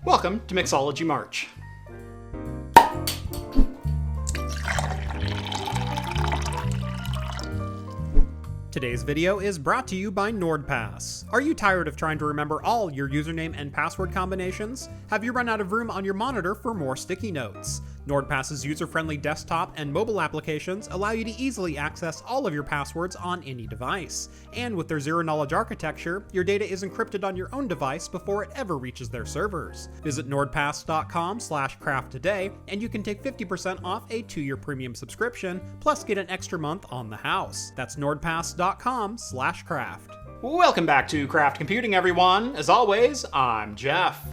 Welcome to Mixology March. Today's video is brought to you by NordPass. Are you tired of trying to remember all your username and password combinations? Have you run out of room on your monitor for more sticky notes? NordPass's user-friendly desktop and mobile applications allow you to easily access all of your passwords on any device. And with their zero-knowledge architecture, your data is encrypted on your own device before it ever reaches their servers. Visit nordpass.com/craft today, and you can take 50% off a 2-year premium subscription, plus get an extra month on the house. That's nordpass.com/craft. Welcome back to Craft Computing, everyone. As always, I'm Jeff.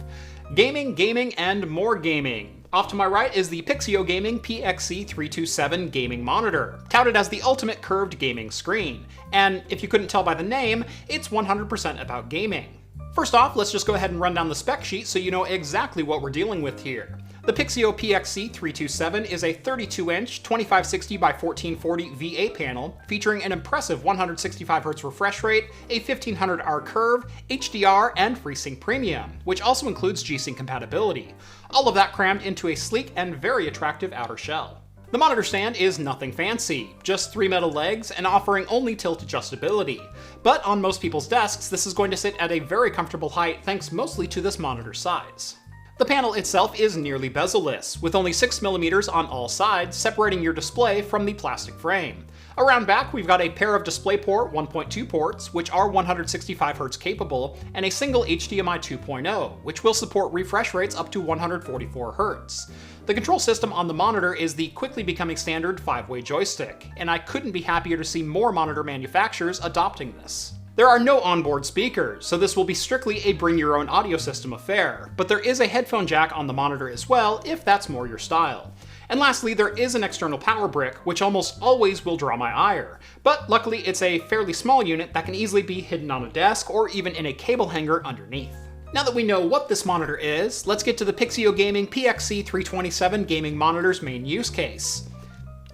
Gaming, and more gaming. Off to my right is the Pixio Gaming PXC327 gaming monitor, touted as the ultimate curved gaming screen. And if you couldn't tell by the name, it's 100% about gaming. First off, let's just go ahead and run down the spec sheet so you know exactly what we're dealing with here. The Pixio PXC327 is a 32-inch 2560 by 1440 VA panel featuring an impressive 165Hz refresh rate, a 1500R curve, HDR, and FreeSync Premium, which also includes G-Sync compatibility. All of that crammed into a sleek and very attractive outer shell. The monitor stand is nothing fancy, just 3 metal legs and offering only tilt adjustability. But on most people's desks, this is going to sit at a very comfortable height thanks mostly to this monitor size. The panel itself is nearly bezel-less, with only 6mm on all sides separating your display from the plastic frame. Around back, we've got a pair of DisplayPort 1.2 ports, which are 165Hz capable, and a single HDMI 2.0, which will support refresh rates up to 144Hz. The control system on the monitor is the quickly becoming standard 5-way joystick, and I couldn't be happier to see more monitor manufacturers adopting this. There are no onboard speakers, so this will be strictly a bring-your-own audio system affair, but there is a headphone jack on the monitor as well, if that's more your style. And lastly, there is an external power brick, which almost always will draw my ire, but luckily it's a fairly small unit that can easily be hidden on a desk or even in a cable hanger underneath. Now that we know what this monitor is, let's get to the Pixio Gaming PXC327 gaming monitor's main use case.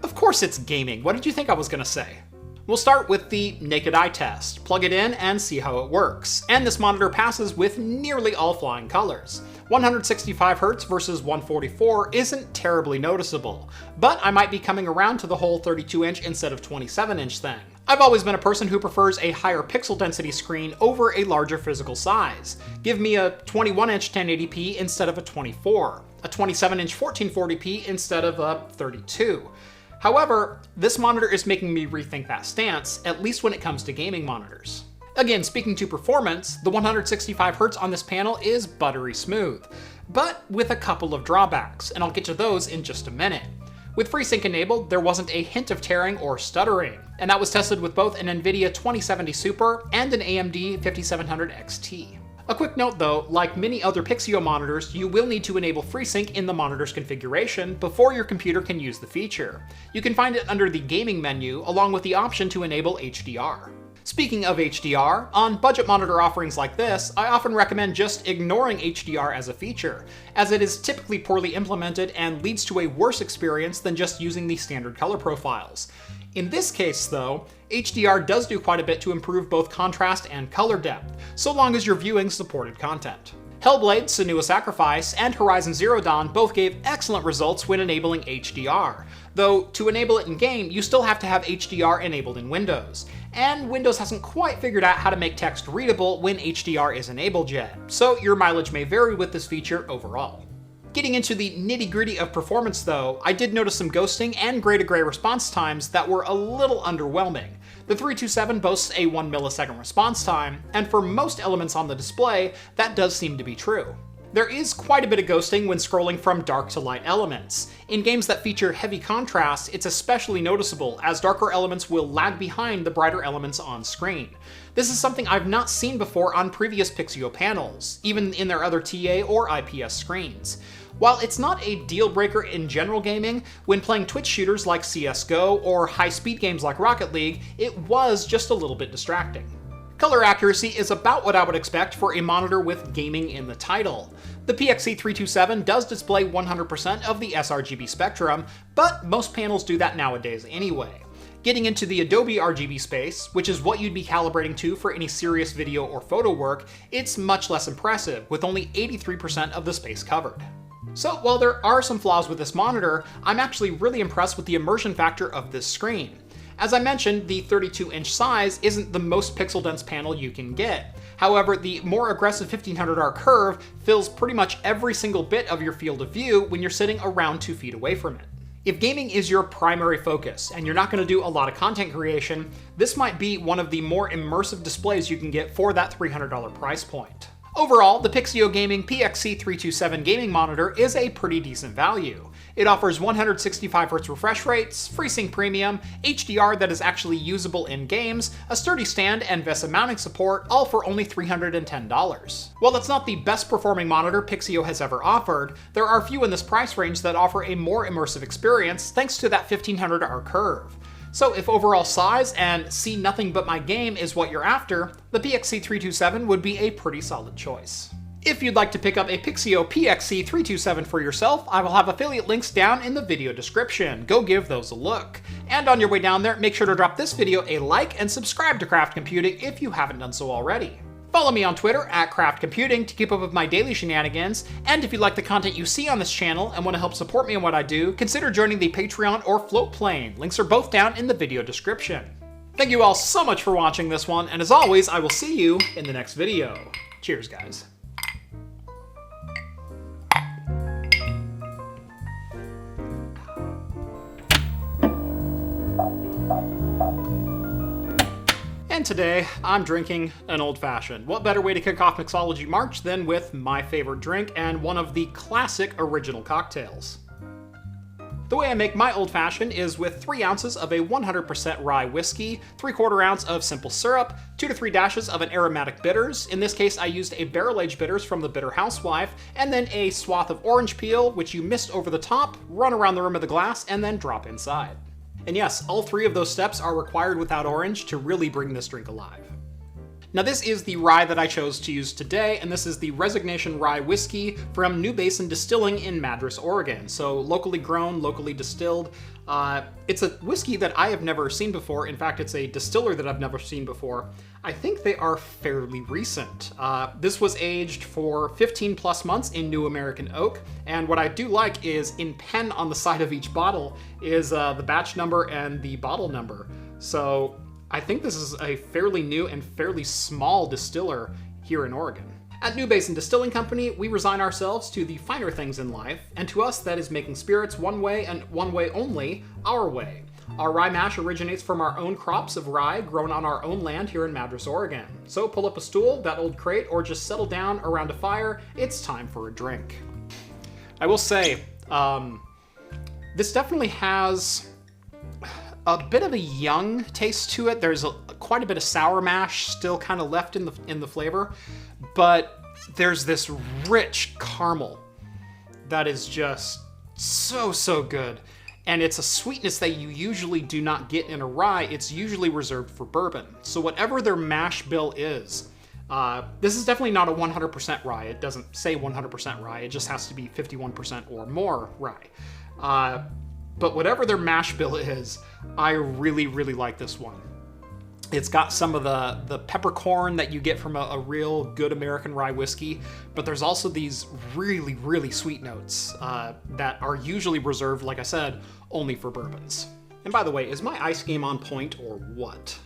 Of course it's gaming, what did you think I was gonna say? We'll start with the naked eye test, plug it in and see how it works. And this monitor passes with nearly all flying colors. 165Hz versus 144 isn't terribly noticeable, but I might be coming around to the whole 32-inch instead of 27-inch thing. I've always been a person who prefers a higher pixel density screen over a larger physical size. Give me a 21-inch 1080p instead of a 24, a 27-inch 1440p instead of a 32. However, this monitor is making me rethink that stance, at least when it comes to gaming monitors. Again, speaking to performance, the 165Hz on this panel is buttery smooth, but with a couple of drawbacks, and I'll get to those in just a minute. With FreeSync enabled, there wasn't a hint of tearing or stuttering, and that was tested with both an NVIDIA 2070 Super and an AMD 5700 XT. A quick note though, like many other Pixio monitors, you will need to enable FreeSync in the monitor's configuration before your computer can use the feature. You can find it under the gaming menu, along with the option to enable HDR. Speaking of HDR, on budget monitor offerings like this, I often recommend just ignoring HDR as a feature, as it is typically poorly implemented and leads to a worse experience than just using the standard color profiles. In this case though, HDR does do quite a bit to improve both contrast and color depth, so long as you're viewing supported content. Hellblade: Senua's Sacrifice and Horizon Zero Dawn both gave excellent results when enabling HDR, though to enable it in-game, you still have to have HDR enabled in Windows. And Windows hasn't quite figured out how to make text readable when HDR is enabled yet, so your mileage may vary with this feature overall. Getting into the nitty-gritty of performance though, I did notice some ghosting and gray-to-gray response times that were a little underwhelming. The 327 boasts a 1 millisecond response time, and for most elements on the display, that does seem to be true. There is quite a bit of ghosting when scrolling from dark to light elements. In games that feature heavy contrast, it's especially noticeable, as darker elements will lag behind the brighter elements on screen. This is something I've not seen before on previous Pixio panels, even in their other TA or IPS screens. While it's not a deal breaker in general gaming, when playing Twitch shooters like CSGO or high-speed games like Rocket League, it was just a little bit distracting. Color accuracy is about what I would expect for a monitor with gaming in the title. The PXC327 does display 100% of the sRGB spectrum, but most panels do that nowadays anyway. Getting into the Adobe RGB space, which is what you'd be calibrating to for any serious video or photo work, it's much less impressive, with only 83% of the space covered. So while there are some flaws with this monitor, I'm actually really impressed with the immersion factor of this screen. As I mentioned, the 32-inch size isn't the most pixel-dense panel you can get. However, the more aggressive 1500R curve fills pretty much every single bit of your field of view when you're sitting around 2 feet away from it. If gaming is your primary focus and you're not going to do a lot of content creation, this might be one of the more immersive displays you can get for that $300 price point. Overall, the Pixio Gaming PXC327 gaming monitor is a pretty decent value. It offers 165Hz refresh rates, FreeSync Premium, HDR that is actually usable in games, a sturdy stand, and VESA mounting support, all for only $310. While that's not the best performing monitor Pixio has ever offered, there are a few in this price range that offer a more immersive experience thanks to that 1500R curve. So if overall size and see nothing but my game is what you're after, the PXC327 would be a pretty solid choice. If you'd like to pick up a Pixio PXC327 for yourself, I will have affiliate links down in the video description. Go give those a look. And on your way down there, make sure to drop this video a like and subscribe to Craft Computing if you haven't done so already. Follow me on Twitter at Craft Computing to keep up with my daily shenanigans, and if you like the content you see on this channel and want to help support me in what I do, consider joining the Patreon or Float Plane. Links are both down in the video description. Thank you all so much for watching this one, and as always, I will see you in the next video. Cheers, guys. And today, I'm drinking an old-fashioned. What better way to kick off Mixology March than with my favorite drink and one of the classic original cocktails. The way I make my old-fashioned is with 3 ounces of a 100% rye whiskey, 3/4 ounce of simple syrup, 2 to 3 dashes of an aromatic bitters. In this case, I used a barrel-aged bitters from the Bitter Housewife, and then a swath of orange peel, which you mist over the top, run around the rim of the glass, and then drop inside. And yes, all 3 of those steps are required without orange to really bring this drink alive. Now this is the rye that I chose to use today, and this is the Resignation Rye Whiskey from New Basin Distilling in Madras, Oregon. So locally grown, locally distilled. It's a whiskey that I have never seen before. In fact, it's a distiller that I've never seen before. I think they are fairly recent. This was aged for 15 plus months in New American Oak, and what I do like is in pen on the side of each bottle is the batch number and the bottle number. So I think this is a fairly new and fairly small distiller here in Oregon. At New Basin Distilling Company, we resign ourselves to the finer things in life, and to us that is making spirits one way and one way only, our way. Our rye mash originates from our own crops of rye grown on our own land here in Madras, Oregon. So pull up a stool, that old crate, or just settle down around a fire. It's time for a drink. I will say, this definitely has a bit of a young taste to it. There's quite a bit of sour mash still kind of left in the flavor, but there's this rich caramel that is just so good. And it's a sweetness that you usually do not get in a rye. It's usually reserved for bourbon. So whatever their mash bill is, this is definitely not a 100% rye. It doesn't say 100% rye. It just has to be 51% or more rye. But whatever their mash bill is, I really like this one. It's got some of the peppercorn that you get from a real good American rye whiskey, but there's also these really sweet notes that are usually reserved, like I said, only for bourbons. And by the way, is my ice game on point or what?